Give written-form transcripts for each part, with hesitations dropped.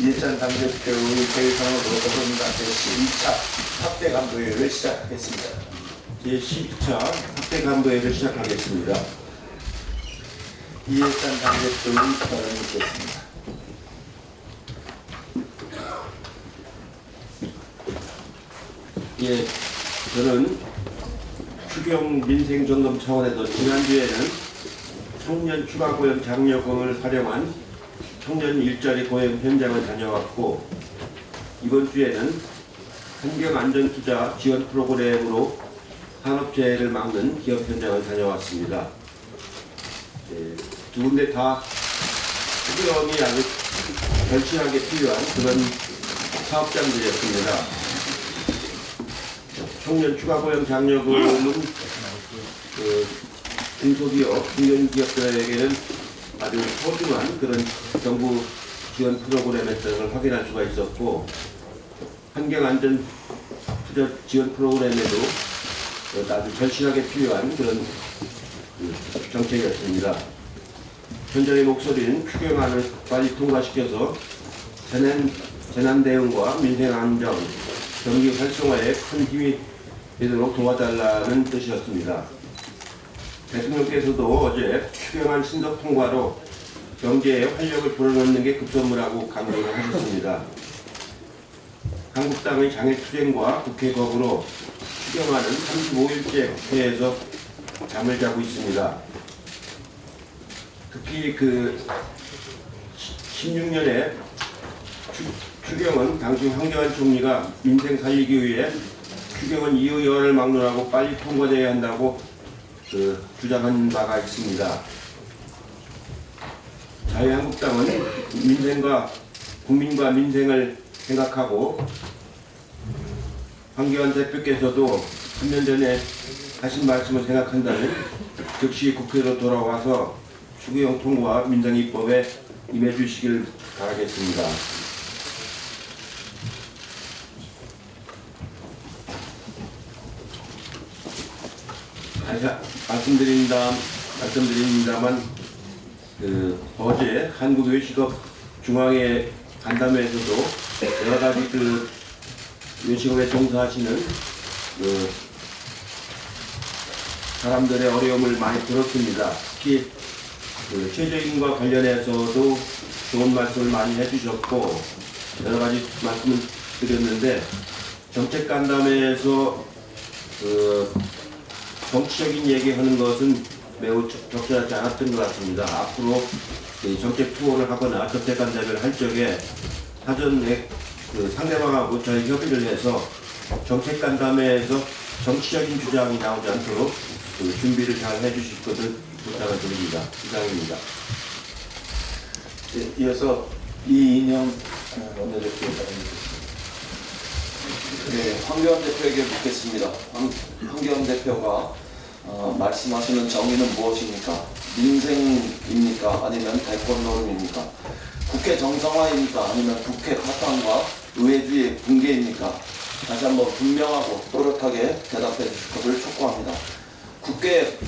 이해찬 당대표의 대상으로 더불어민주당의 12차 확대 간부회의를 시작하겠습니다. 제12차 확대 간부회의를 시작하겠습니다. 이해찬 당대표의 발언이 있겠습니다. 예, 저는 추경 민생점검 차원에서 지난주에는 청년 추가 고용 장려금을 활용한 청년 일자리 고용 현장을 다녀왔고, 이번 주에는 환경안전투자 지원 프로그램으로 산업재해를 막는 기업 현장을 다녀왔습니다. 예, 두 군데 다 추경이 아주 절실하게 필요한 그런 사업장들이었습니다. 청년 추가 고용 장려금은 중소기업, 중견기업들에게는 아주 소중한 그런 정부 지원 프로그램이었다는 걸 확인할 수가 있었고, 환경안전 투자 지원 프로그램에도 아주 절실하게 필요한 그런 정책이었습니다. 현장의 목소리는 추경안을 빨리 통과시켜서 재난 대응과 민생 안정, 경기 활성화에 큰 힘이 되도록 도와달라는 뜻이었습니다. 대통령께서도 어제 추경안 신속 통과로 경제에 활력을 불어넣는 게 급선무라고 강조를 하셨습니다. 한국당의 장애투쟁과 국회 거부로 추경안은 35일째 국회에서 잠을 자고 있습니다. 특히 16년에 추경은 당시 황교안 총리가 민생 살리기 위해 추경은 이의열을 막론하고 빨리 통과되어야 한다고 주장한 바가 있습니다. 자유한국당은 국민과 민생을 생각하고, 황교안 대표께서도 3년 전에 하신 말씀을 생각한다면 즉시 국회로 돌아와서 추경 통과 민생 입법에 임해 주시길 바라겠습니다. 다시 말씀드립니다만 어제 한국외식업 중앙회 간담회에서도 여러 가지 외식업에 종사하시는 사람들의 어려움을 많이 들었습니다. 특히 최저임금과 관련해서도 좋은 말씀을 많이 해주셨고, 여러 가지 말씀을 드렸는데, 정책 간담회에서 정치적인 얘기하는 것은 매우 적절하지 않았던 것 같습니다. 앞으로 정책 투어를 하거나 정책 간담회를 할 적에 사전에 상대방하고 잘 협의를 해서 정책 간담회에서 정치적인 주장이 나오지 않도록 준비를 잘 해주실 것을 부탁을 드립니다. 이상입니다. 네, 이어서 이인영 원내대표 발언입니다. 네, 황교안 대표에게 묻겠습니다. 황교안 대표가 말씀하시는 정의는 무엇입니까? 민생입니까? 아니면 대권 노름입니까? 국회 정상화입니까? 아니면 국회 파탄과 의회주의 붕괴입니까? 다시 한번 분명하고 또렷하게 대답해 주실 것을 촉구합니다. 국회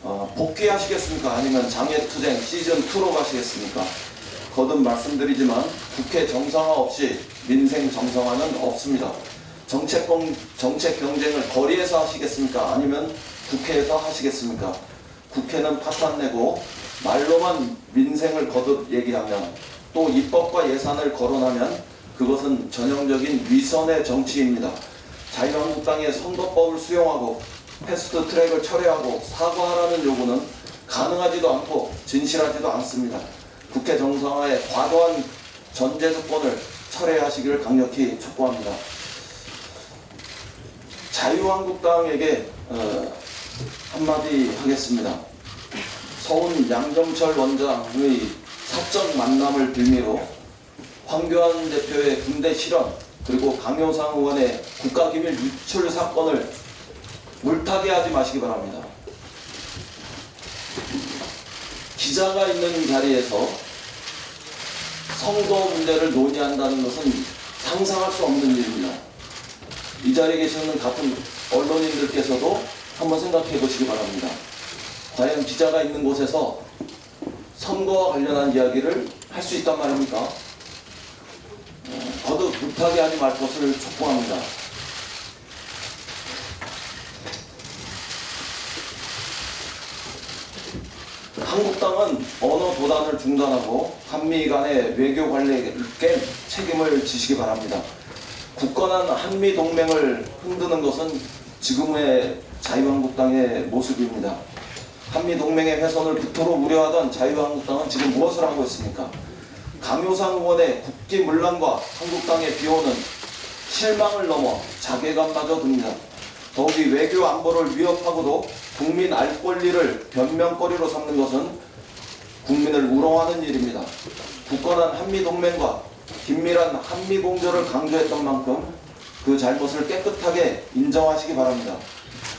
복귀하시겠습니까? 아니면 장애투쟁 시즌2로 가시겠습니까? 거듭 말씀드리지만 국회 정상화 없이 민생 정상화는 없습니다. 정책 경쟁을 거리에서 하시겠습니까? 아니면 국회에서 하시겠습니까? 국회는 파탄내고 말로만 민생을 거듭 얘기하면, 또 입법과 예산을 거론하면 그것은 전형적인 위선의 정치입니다. 자유한국당의 선거법을 수용하고 패스트트랙을 철회하고 사과하라는 요구는 가능하지도 않고 진실하지도 않습니다. 국회 정상화의 과도한 전제 조건을 철회하시기를 강력히 촉구합니다. 자유한국당에게 한마디 하겠습니다. 서훈 양정철 원장의 사적 만남을 빌미로 황교안 대표의 군대 실현, 그리고 강효상 의원의 국가기밀 유출 사건을 물타기 하지 마시기 바랍니다. 기자가 있는 자리에서 선거 문제를 논의한다는 것은 상상할 수 없는 일입니다. 이 자리에 계시는 같은 언론인들께서도 한번 생각해 보시기 바랍니다. 과연 기자가 있는 곳에서 선거와 관련한 이야기를 할 수 있단 말입니까? 불타게 하지 말 것을 촉구합니다. 한국당은 언어 도단을 중단하고 한미 간의 외교 관리에 책임을 지시기 바랍니다. 굳건한 한미 동맹을 흔드는 것은 지금의 자유한국당의 모습입니다. 한미 동맹의 훼손을 그토록 우려하던 자유한국당은 지금 무엇을 하고 있습니까? 강효상 의원의 국기문란과 한국당의 비호는 실망을 넘어 자괴감마저 듭니다. 더욱이 외교 안보를 위협하고도 국민 알 권리를 변명거리로 삼는 것은 국민을 우롱하는 일입니다. 굳건한 한미동맹과 긴밀한 한미공조를 강조했던 만큼 그 잘못을 깨끗하게 인정하시기 바랍니다.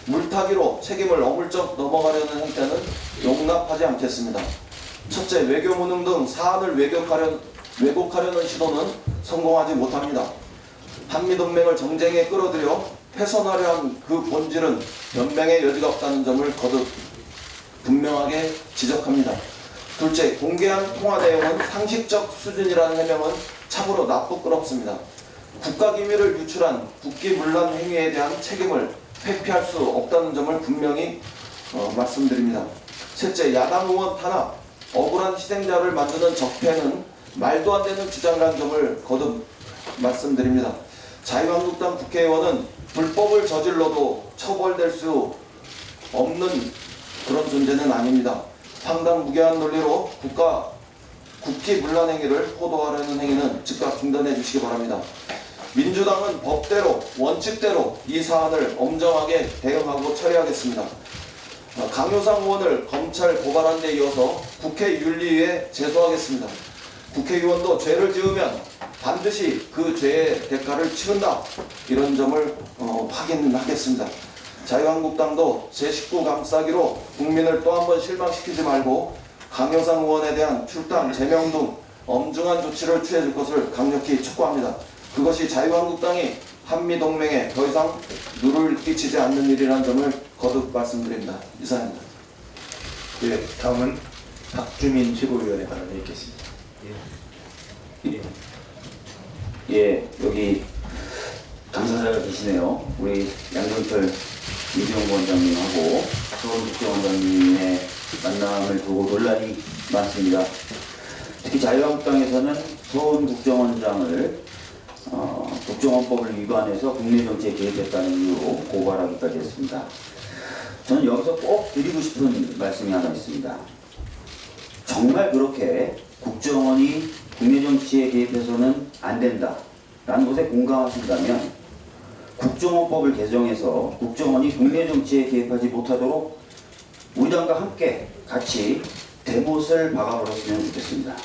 물타기로 책임을 어물쩍 넘어가려는 행태는 용납하지 않겠습니다. 첫째, 외교 무능 등 사안을 왜곡하려는 시도는 성공하지 못합니다. 한미동맹을 정쟁에 끌어들여 훼손하려 한 그 본질은 변명의 여지가 없다는 점을 거듭 분명하게 지적합니다. 둘째, 공개한 통화 내용은 상식적 수준이라는 해명은 참으로 나쁘끄럽습니다. 국가기밀을 유출한 국기문란 행위에 대한 책임을 회피할 수 없다는 점을 분명히 말씀드립니다. 셋째, 야당 의원 탄압, 억울한 희생자를 만드는 적폐는 말도 안 되는 주장이라는 점을 거듭 말씀드립니다. 자유한국당 국회의원은 불법을 저질러도 처벌될 수 없는 그런 존재는 아닙니다. 황당무계한 논리로 국기문란 행위를 호도하려는 행위는 즉각 중단해 주시기 바랍니다. 민주당은 법대로 원칙대로 이 사안을 엄정하게 대응하고 처리하겠습니다. 강효상 의원을 검찰 고발한 데 이어서 국회윤리위에 제소하겠습니다. 국회의원도 죄를 지으면 반드시 그 죄의 대가를 치른다, 이런 점을 확인하겠습니다. 자유한국당도 제19 감싸기로 국민을 또 한 번 실망시키지 말고 강효상 의원에 대한 출당, 제명 등 엄중한 조치를 취해줄 것을 강력히 촉구합니다. 그것이 자유한국당이 한미동맹에 더 이상 누를 끼치지 않는 일이라는 점을 거듭 말씀드립니다. 이상입니다. 예, 다음은 박주민 최고위원의 발언이 있겠습니다. 예, 여기 당사자가 계시네요. 우리 양정철 이병구 원장님하고 서울국정원장님의 만남을 두고 논란이 많습니다. 특히 자유한국당에서는 서울국정원장을 국정원법을 위반해서 국내 정치에 개입했다는 이유로 고발하기까지 했습니다. 저는 여기서 꼭 드리고 싶은 말씀이 하나 있습니다. 정말 그렇게 국정원이 국내 정치에 개입해서는 안 된다 라는 것에 공감하신다면 국정원법을 개정해서 국정원이 국내 정치에 개입하지 못하도록 우리 당과 함께 같이 대못을 박아버렸으면 좋겠습니다.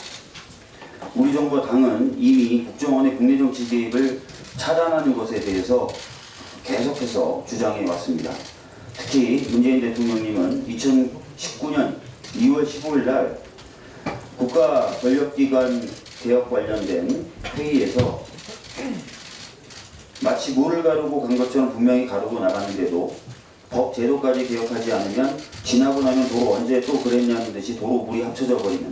우리 정부와 당은 이미 국정원의 국내 정치 개입을 차단하는 것에 대해서 계속해서 주장해 왔습니다. 특히 문재인 대통령님은 2019년 2월 15일 날 국가 권력기관 개혁 관련된 회의에서 마치 물을 가르고 간 것처럼 분명히 가르고 나갔는데도 법 제도까지 개혁하지 않으면 지나고 나면 도로 언제 또 그랬냐는 듯이 도로 물이 합쳐져 버리는,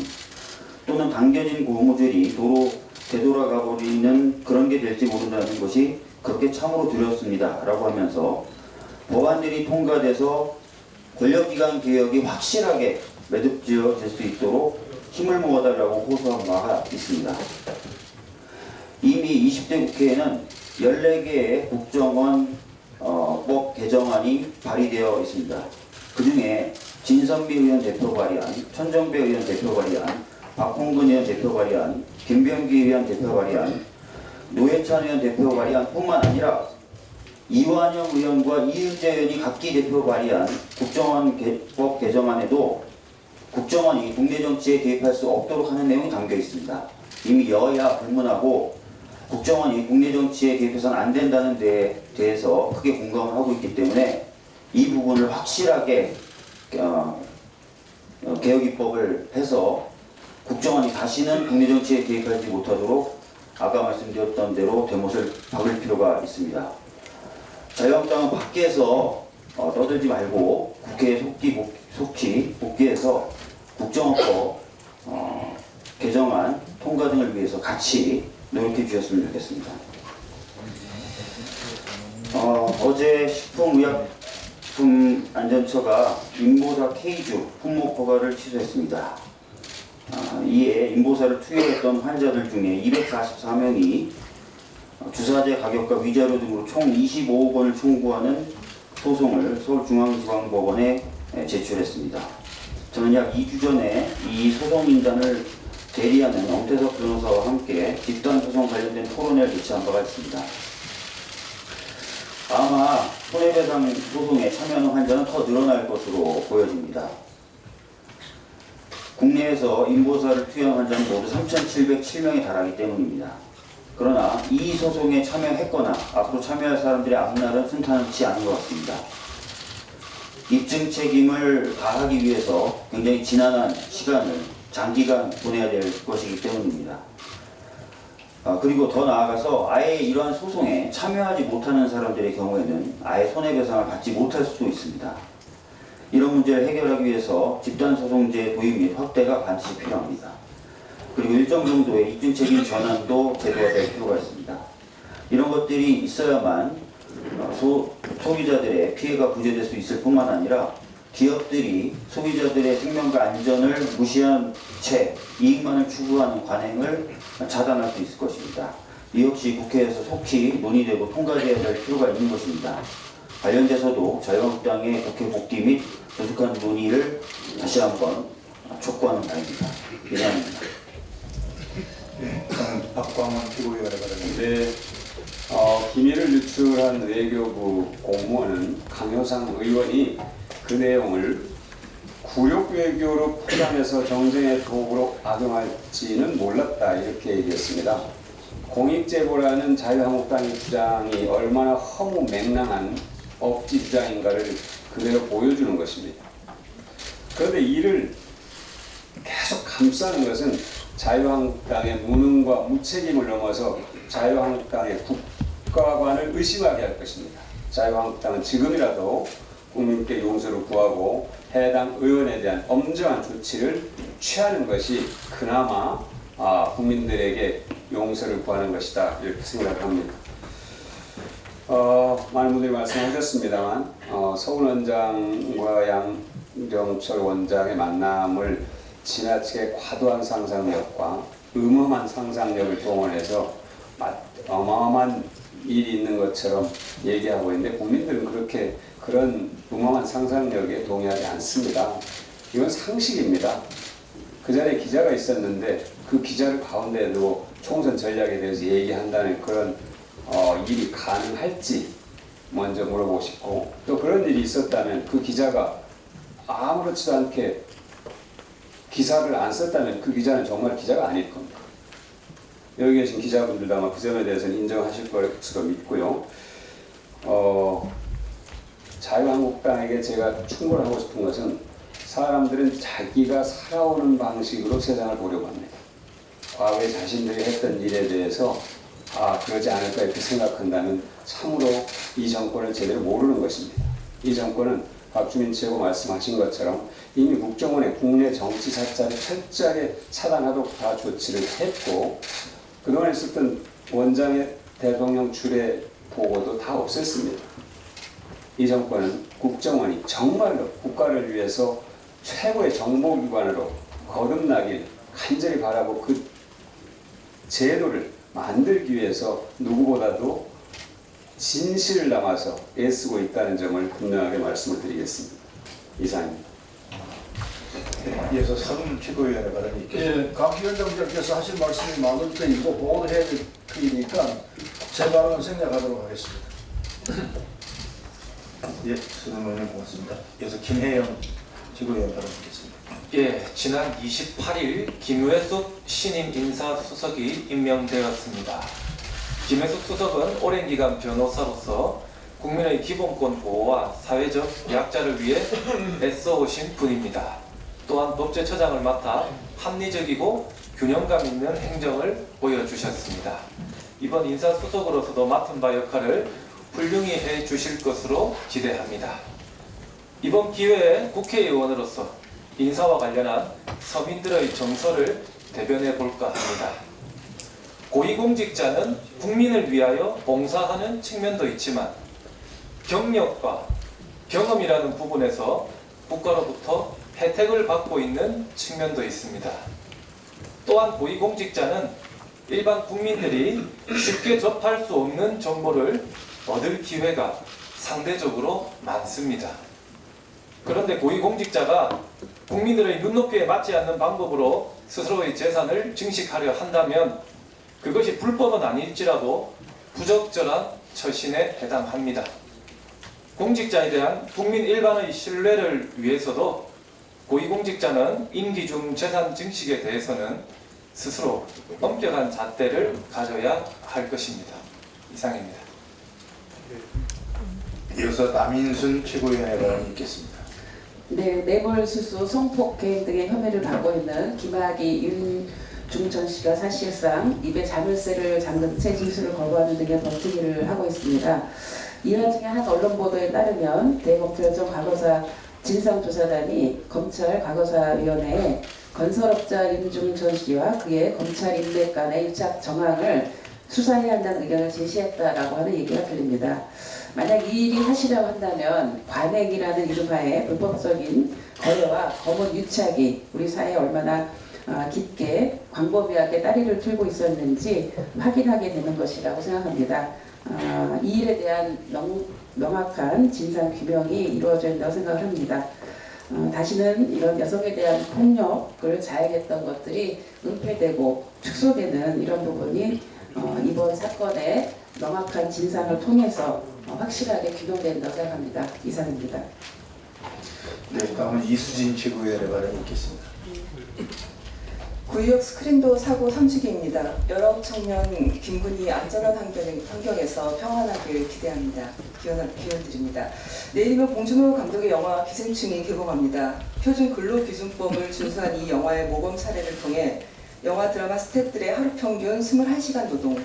또는 당겨진 고무줄이 도로 되돌아가 버리는 그런 게 될지 모른다는 것이 그렇게 참으로 두렵습니다 라고 하면서 법안들이 통과돼서 권력기관 개혁이 확실하게 매듭지어질 수 있도록 힘을 모아달라고 호소한 바가 있습니다. 이미 20대 국회에는 14개의 국정원 법 개정안이 발의되어 있습니다. 그 중에 진선미 의원 대표 발의안, 천정배 의원 대표 발의안, 박홍근 의원 대표 발의안, 김병기 의원 대표 발의안, 노회찬 의원 대표 발의안 뿐만 아니라 이완영 의원과 이은재 의원이 각기 대표 발의한 국정원 법 개정안에도 국정원이 국내 정치에 개입할 수 없도록 하는 내용이 담겨 있습니다. 이미 여야 불문하고 국정원이 국내 정치에 개입해서는 안 된다는 데에 대해서 크게 공감을 하고 있기 때문에 이 부분을 확실하게 개혁 입법을 해서 국정원이 다시는 국내 정치에 개입하지 못하도록 아까 말씀드렸던 대로 대못을 박을 필요가 있습니다. 자유한국당은 밖에서 떠들지 말고 국회에 속히 복귀해서 국정원법 개정안 통과 등을 위해서 같이 노력해 주셨으면 좋겠습니다. 어제 식품의약품안전처가 인보사 K주 품목 허가를 취소했습니다. 이에 인보사를 투여했던 환자들 중에 244명이 주사제 가격과 위자료 등으로 총 25억 원을 청구하는 소송을 서울중앙지방법원에 제출했습니다. 저는 약 2주 전에 이 소송인단을 대리하는 엄태석 변호사와 함께 집단소송 관련된 토론회를 개최한 바가 있습니다. 아마 손해배상 소송에 참여하는 환자는 더 늘어날 것으로 보여집니다. 국내에서 인보사를 투여한 환자는 모두 3,707명에 달하기 때문입니다. 그러나 이 소송에 참여했거나 앞으로 참여할 사람들의 앞날은 순탄치 않은 것 같습니다. 입증 책임을 다하기 위해서 굉장히 지난한 시간을 장기간 보내야 될 것이기 때문입니다. 그리고 더 나아가서 아예 이러한 소송에 참여하지 못하는 사람들의 경우에는 아예 손해배상을 받지 못할 수도 있습니다. 이런 문제를 해결하기 위해서 집단소송제 도입 및 확대가 반드시 필요합니다. 그리고 일정 정도의 입증 책임 전환도 제도가 될 필요가 있습니다. 이런 것들이 있어야만 소비자들의 피해가 구제될 수 있을 뿐만 아니라 기업들이 소비자들의 생명과 안전을 무시한 채 이익만을 추구하는 관행을 차단할 수 있을 것입니다. 이 역시 국회에서 속히 논의되고 통과되어야 할 필요가 있는 것입니다. 관련돼서도 자유한국당의 국회 복귀 및 조속한 논의를 다시 한번 촉구하는 바입니다. 이상입니다. 다음 박광원 피고위원의 발언입니다. 네, 기밀을 유출한 외교부 공무원은 강효상 의원이 그 내용을 굴욕 외교로 포장해서 정쟁의 도구로 악용할지는 몰랐다 이렇게 얘기했습니다. 공익제보라는 자유한국당의 주장이 얼마나 허무맹랑한 억지 주장인가를 그대로 보여주는 것입니다. 그런데 이를 계속 감싸는 것은 자유한국당의 무능과 무책임을 넘어서 자유한국당의 국가관을 의심하게 할 것입니다. 자유한국당은 지금이라도 국민께 용서를 구하고 해당 의원에 대한 엄정한 조치를 취하는 것이 그나마 국민들에게 용서를 구하는 것이다 이렇게 생각합니다. 많은 분들이 말씀하셨습니다만 서훈 원장과 양정철 원장의 만남을 지나치게 과도한 상상력과 음험한 상상력을 동원해서 어마어마한 일이 있는 것처럼 얘기하고 있는데 국민들은 그런 음험한 상상력에 동의하지 않습니다. 이건 상식입니다. 그 자리에 기자가 있었는데 그 기자를 가운데에 두고 총선 전략에 대해서 얘기한다는 그런 일이 가능할지 먼저 물어보고 싶고, 또 그런 일이 있었다면 그 기자가 아무렇지도 않게 기사를 안 썼다면 그 기자는 정말 기자가 아닐 겁니다. 여기 계신 기자분들도 아마 그 점에 대해서는 인정하실 것으로 믿고요. 자유한국당에게 제가 충고를 하고 싶은 것은 사람들은 자기가 살아오는 방식으로 세상을 보려고 합니다. 과거에 자신들이 했던 일에 대해서 그러지 않을까 이렇게 생각한다면 참으로 이 정권을 제대로 모르는 것입니다. 이 정권은 박주민 최고 말씀하신 것처럼 이미 국정원의 국내 정치 사찰을 철저하게 차단하도록 다 조치를 했고, 그동안 있었던 원장의 대통령 출애 보고도 다 없앴습니다. 이 정권은 국정원이 정말로 국가를 위해서 최고의 정보기관으로 거듭나길 간절히 바라고 그 제도를 만들기 위해서 누구보다도 진실을 담아서 애쓰고 있다는 점을 분명하게 말씀을 드리겠습니다. 이상입니다. 이어서 서훈 최고위원의 발언이 있겠습니다. 예, 강 위원장님께서 하신 말씀이 많을 때이고 보고를 해야 될 테니까 제 발언은 생략하도록 하겠습니다. 예, 서훈 의원님 고맙습니다. 이어서 김혜영 최고위원 발언 있겠습니다. 예, 지난 28일 김회숙 신임 인사수석이 임명되었습니다. 김회숙 수석은 오랜 기간 변호사로서 국민의 기본권 보호와 사회적 약자를 위해 애써오신 분입니다. 또한 법제처장을 맡아 합리적이고 균형감 있는 행정을 보여주셨습니다. 이번 인사수석으로서도 맡은 바 역할을 훌륭히 해주실 것으로 기대합니다. 이번 기회에 국회의원으로서 인사와 관련한 서민들의 정서를 대변해 볼까 합니다. 고위공직자는 국민을 위하여 봉사하는 측면도 있지만 경력과 경험이라는 부분에서 국가로부터 혜택을 받고 있는 측면도 있습니다. 또한 고위공직자는 일반 국민들이 쉽게 접할 수 없는 정보를 얻을 기회가 상대적으로 많습니다. 그런데 고위공직자가 국민들의 눈높이에 맞지 않는 방법으로 스스로의 재산을 증식하려 한다면 그것이 불법은 아닐지라도 부적절한 처신에 해당합니다. 공직자에 대한 국민 일반의 신뢰를 위해서도 고위공직자는 임기 중 재산 증식에 대해서는 스스로 엄격한 잣대를 가져야 할 것입니다. 이상입니다. 이어서 남인순 최고위원의 발언이 있겠습니다. 네, 뇌물수수, 성폭행 등의 혐의를 받고 있는 김학의, 윤중천 씨가 사실상 입에 자물쇠를 잠근 채 진술을 거부하는 등의 버티기를 하고 있습니다. 이 와중에 한 언론 보도에 따르면 대검찰청 과거사 진상조사단이 검찰 과거사위원회에 건설업자 윤중천 씨와 그의 검찰 인맥 간의 일착 정황을 수사해야 한다는 의견을 제시했다라고 하는 얘기가 들립니다. 만약 이 일이 사실이라고 한다면 관행이라는 이름하에 불법적인 거래와 검은 유착이 우리 사회에 얼마나 깊게 광범위하게 따리를 틀고 있었는지 확인하게 되는 것이라고 생각합니다. 이 일에 대한 명확한 진상 규명이 이루어져야 한다고 생각을 합니다. 다시는 이런 여성에 대한 폭력을 자행했던 것들이 은폐되고 축소되는 이런 부분이 이번 사건의 명확한 진상을 통해서 확실하게 규명된다고 생각합니다. 이상입니다. 네, 다음은 이수진 최고위원의 발언이 있겠습니다. 구의역 스크린도 사고 3주기입니다. 19 청년 김군이 안전한 환경에서 평안하길 기대합니다. 기원드립니다. 내일이면 봉준호 감독의 영화 기생충이 개봉합니다. 표준 근로기준법을 준수한 이 영화의 모범 사례를 통해 영화 드라마 스태프들의 하루 평균 21시간 노동,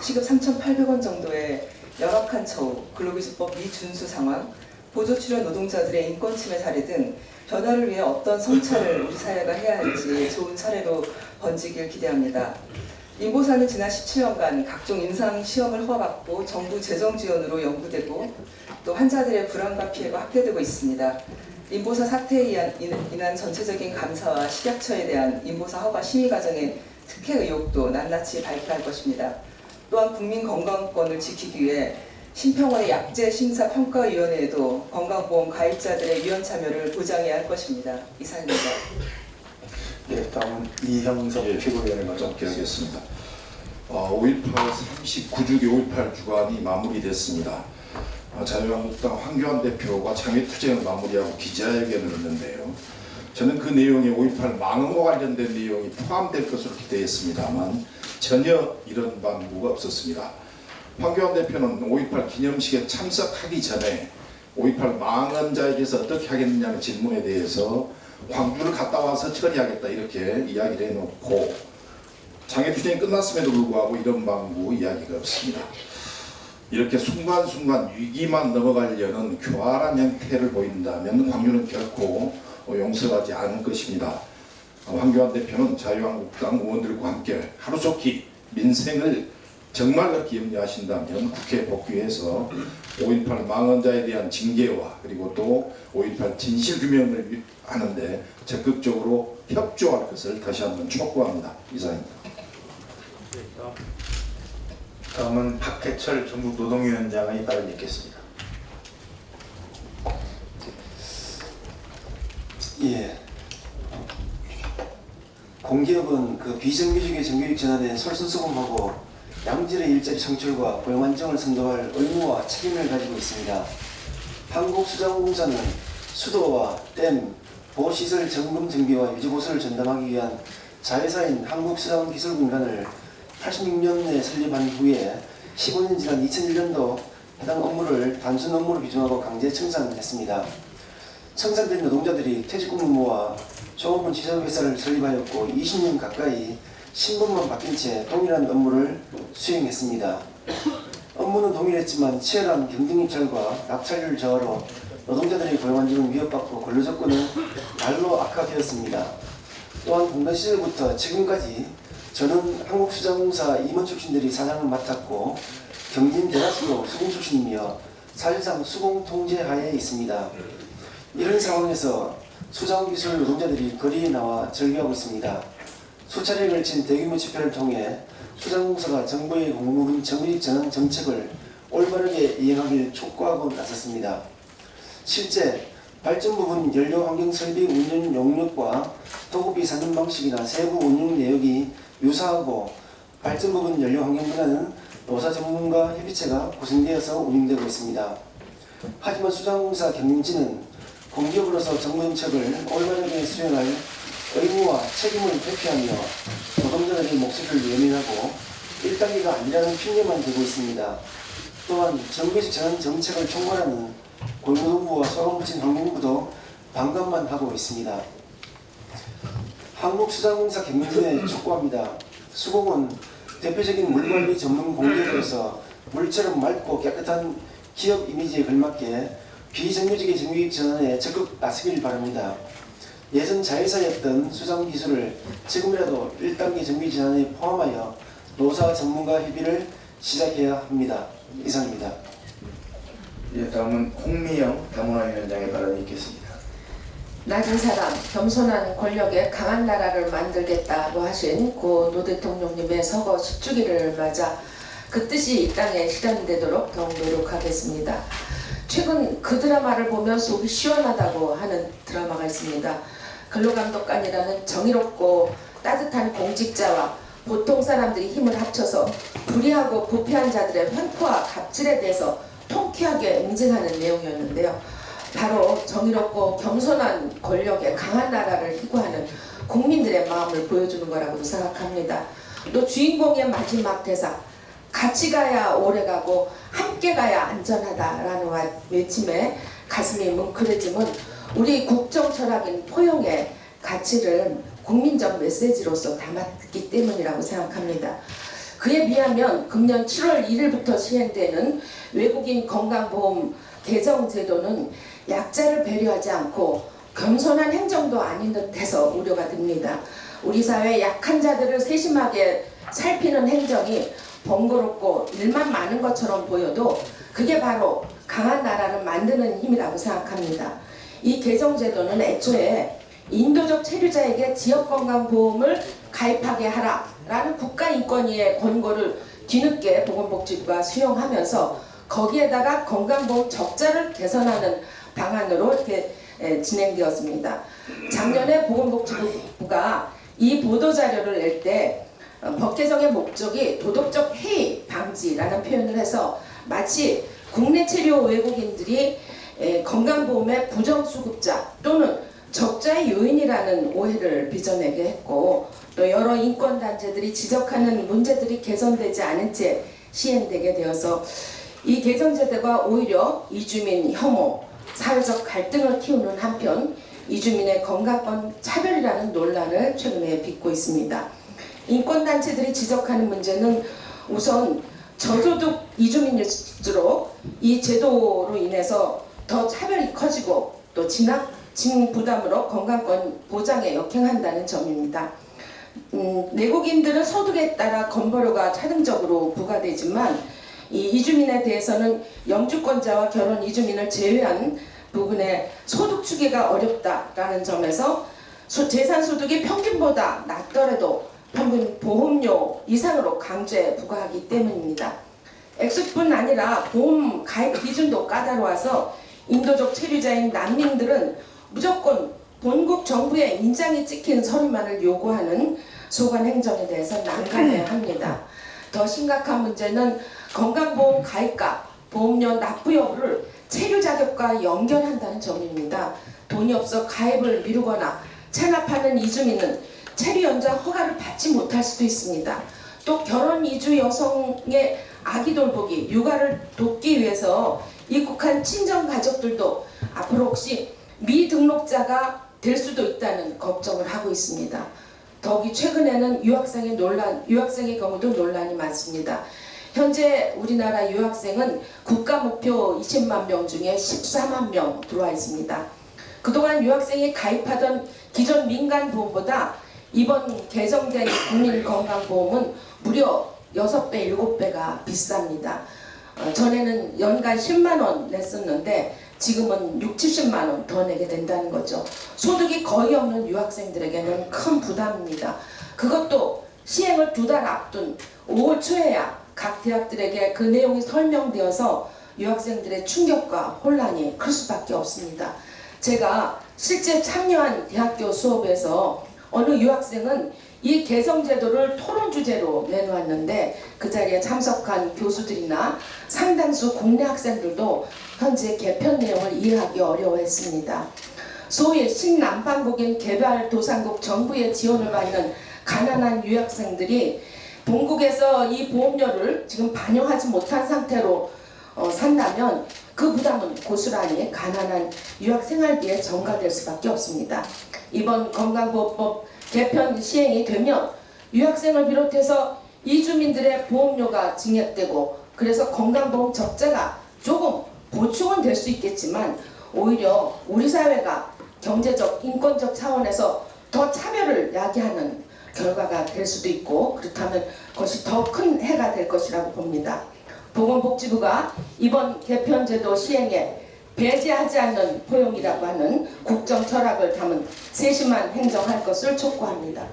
시급 3,800원 정도의 열악한 처우, 근로기준법 미준수 상황, 보조 출연 노동자들의 인권 침해 사례 등 변화를 위해 어떤 성찰을 우리 사회가 해야 할지 좋은 사례로 번지길 기대합니다. 인보사는 지난 17년간 각종 임상 시험을 허가받고 정부 재정 지원으로 연구되고 또 환자들의 불안과 피해가 확대되고 있습니다. 인보사 사태에 인한 전체적인 감사와 식약처에 대한 인보사 허가 심의 과정의 특혜 의혹도 낱낱이 발표할 것입니다. 또한 국민건강권을 지키기 위해 심평원의 약제심사평가위원회에도 건강보험 가입자들의 위원 참여를 보장해야 할 것입니다. 이상입니다. 네, 다음은 이형석 최고위원의 발언 하겠습니다. 5.18 39주기 5.18 주간이 마무리됐습니다. 자유한국당 황교안 대표가 장외투쟁을 마무리하고 기자회견을 했는데요. 저는 그 내용에 5.18 망언과 관련된 내용이 포함될 것으로 기대했습니다만 전혀 이런 방구가 없었습니다. 황교안 대표는 5.18 기념식에 참석하기 전에 5.18 망언자에 대해서 어떻게 하겠느냐는 질문에 대해서 광주를 갔다 와서 처리하겠다 이렇게 이야기를 해놓고 장애투쟁이 끝났음에도 불구하고 이런 방구 이야기가 없습니다. 이렇게 순간순간 위기만 넘어가려는 교활한 형태를 보인다면 광주는 결코 용서하지 않을 것입니다. 황교안 대표는 자유한국당 의원들과 함께 하루속히 민생을 정말 그렇게 염려하신다면 국회에 복귀해서 5.18 망언자에 대한 징계와 그리고 또 5.18 진실규명을 하는데 적극적으로 협조할 것을 다시 한번 촉구합니다. 이상입니다. 다음은 박해철 전국 노동위원장의 발언이 있겠습니다. 예. 공기업은 그 비정규직의 정규직 전환에 솔선수범하고 양질의 일자리 창출과 고용 안정을 선도할 의무와 책임을 가지고 있습니다. 한국수자공사는 수도와 댐, 보호시설 점검 정비와 유지 보수를 전담하기 위한 자회사인 한국수자원기술공단을 86년에 설립한 후에 15년 지난 2001년도 해당 업무를 단순 업무로 기준하고 강제 청산했습니다. 청산된 노동자들이 퇴직금무와 종업원 지자회사를 설립하였고 20년 가까이 신분만 바뀐 채 동일한 업무를 수행했습니다. 업무는 동일했지만 치열한 경쟁입찰과 낙찰률 저하로 노동자들의 고용 안정은 위협받고 근로조건은 날로 악화되었습니다. 또한 공단 시절부터 지금까지 저는 한국수자공사 임원 출신들이 사장을 맡았고 경진 대다수도 수공 출신이며 사실상 수공 통제 하에 있습니다. 이런 상황에서 수자원기술 노동자들이 거리에 나와 절규하고 있습니다. 수차례에 걸친 대규모 집회를 통해 수자원공사가 정부의 공무원 정규직 전환 정책을 올바르게 이행하길 촉구하고 나섰습니다. 실제 발전 부분 연료 환경 설비 운영 용역과 도급비 산정 방식이나 세부 운영 내역이 유사하고 발전 부분 연료 환경 분야는 노사 전문가 협의체가 구성되어서 운영되고 있습니다. 하지만 수자원공사 경영진은 공기업으로서 정부 정책을 올바르게 수행할 의무와 책임을 회피하며 노동자들의 목소리를 외면하고 1단계가 아니라는 핑계만 대고 있습니다. 또한 정규직 전환 정책을 총괄하는 고용노동부와 소방부진환경부도 반감만 하고 있습니다. 한국수자공사 경영진에 촉구합니다. 수공은 대표적인 물관리 전문 공기업으로서 물처럼 맑고 깨끗한 기업 이미지에 걸맞게 비정규직의 정규직 전환에 적극 나서길 바랍니다. 예전 자회사였던 수장 기술을 지금이라도 1단계 정규직 전환에 포함하여 노사 전문가 협의를 시작해야 합니다. 이상입니다. 예, 다음은 홍미영 당원위원장의 발언이 있겠습니다. 낮은 사람, 겸손한 권력에 강한 나라를 만들겠다고 하신 고 노 대통령님의 서거 10주기를 맞아 그 뜻이 이 땅에 실현되도록 더욱 노력하겠습니다. 최근 그 드라마를 보면 속이 시원하다고 하는 드라마가 있습니다. 근로감독관이라는 정의롭고 따뜻한 공직자와 보통 사람들이 힘을 합쳐서 불의하고 부패한 자들의 횡포와 갑질에 대해서 통쾌하게 응징하는 내용이었는데요. 바로 정의롭고 겸손한 권력에 강한 나라를 희구하는 국민들의 마음을 보여주는 거라고 생각합니다. 또 주인공의 마지막 대사, 같이 가야 오래가고 함께 가야 안전하다라는 외침에 가슴이 뭉클해짐은 우리 국정 철학인 포용의 가치를 국민적 메시지로서 담았기 때문이라고 생각합니다. 그에 비하면 금년 7월 1일부터 시행되는 외국인 건강보험 개정 제도는 약자를 배려하지 않고 겸손한 행정도 아닌 듯해서 우려가 듭니다. 우리 사회 약한 자들을 세심하게 살피는 행정이 번거롭고 일만 많은 것처럼 보여도 그게 바로 강한 나라를 만드는 힘이라고 생각합니다. 이 개정제도는 애초에 인도적 체류자에게 지역건강보험을 가입하게 하라라는 국가인권위의 권고를 뒤늦게 보건복지부가 수용하면서 거기에다가 건강보험 적자를 개선하는 방안으로 이렇게 진행되었습니다. 작년에 보건복지부가 이 보도자료를 낼 때 법 개정의 목적이 도덕적 해이 방지라는 표현을 해서 마치 국내 체류 외국인들이 건강보험의 부정수급자 또는 적자의 요인이라는 오해를 빚어내게 했고, 또 여러 인권단체들이 지적하는 문제들이 개선되지 않은 채 시행되게 되어서 이 개정제도가 오히려 이주민 혐오, 사회적 갈등을 키우는 한편 이주민의 건강권 차별이라는 논란을 최근에 빚고 있습니다. 인권단체들이 지적하는 문제는 우선 저소득 이주민일수록 이 제도로 인해서 더 차별이 커지고 또 지나친 부담으로 건강권 보장에 역행한다는 점입니다. 내국인들은 소득에 따라 건보료가 차등적으로 부과되지만 이 이주민에 대해서는 영주권자와 결혼 이주민을 제외한 부분에 소득 추계가 어렵다라는 점에서 재산소득이 평균보다 낮더라도 평균 보험료 이상으로 강제 부과하기 때문입니다. 액수뿐 아니라 보험 가입 기준도 까다로워서 인도적 체류자인 난민들은 무조건 본국 정부의 인장이 찍힌 서류만을 요구하는 소관 행정에 대해서 난감해야 합니다. 더 심각한 문제는 건강보험 가입과 보험료 납부 여부를 체류 자격과 연결한다는 점입니다. 돈이 없어 가입을 미루거나 체납하는 이주민은 체류 연장 허가를 받지 못할 수도 있습니다. 또 결혼 이주 여성의 아기 돌보기, 육아를 돕기 위해서 입국한 친정 가족들도 앞으로 혹시 미등록자가 될 수도 있다는 걱정을 하고 있습니다. 더욱이 최근에는 유학생의 경우도 논란이 많습니다. 현재 우리나라 유학생은 국가 목표 20만 명 중에 14만 명 들어와 있습니다. 그동안 유학생이 가입하던 기존 민간보험보다 이번 개정된 국민건강보험은 무려 6배, 7배가 비쌉니다. 전에는 연간 10만 원 냈었는데 지금은 6, 70만 원 더 내게 된다는 거죠. 소득이 거의 없는 유학생들에게는 큰 부담입니다. 그것도 시행을 2달 앞둔 5월 초에야 각 대학들에게 그 내용이 설명되어서 유학생들의 충격과 혼란이 클 수밖에 없습니다. 제가 실제 참여한 대학교 수업에서 어느 유학생은 이 개정 제도를 토론 주제로 내놓았는데 그 자리에 참석한 교수들이나 상당수 국내 학생들도 현재 개편 내용을 이해하기 어려워했습니다. 소위 신남방국인 개발도상국 정부의 지원을 받는 가난한 유학생들이 본국에서 이 보험료를 지금 반영하지 못한 상태로 산다면 그 부담은 고스란히 가난한 유학생활비에 전가될 수밖에 없습니다. 이번 건강보호법 개편 시행이 되면 유학생을 비롯해서 이주민들의 보험료가 증액되고 그래서 건강보험 적자가 조금 보충은 될 수 있겠지만 오히려 우리 사회가 경제적, 인권적 차원에서 더 차별을 야기하는 결과가 될 수도 있고 그렇다면 그것이 더 큰 해가 될 것이라고 봅니다. 보건복지부가 이번 개편제도 시행에 배제하지 않는 포용이라고 하는 국정 철학을 담은 세심한 행정할 것을 촉구합니다.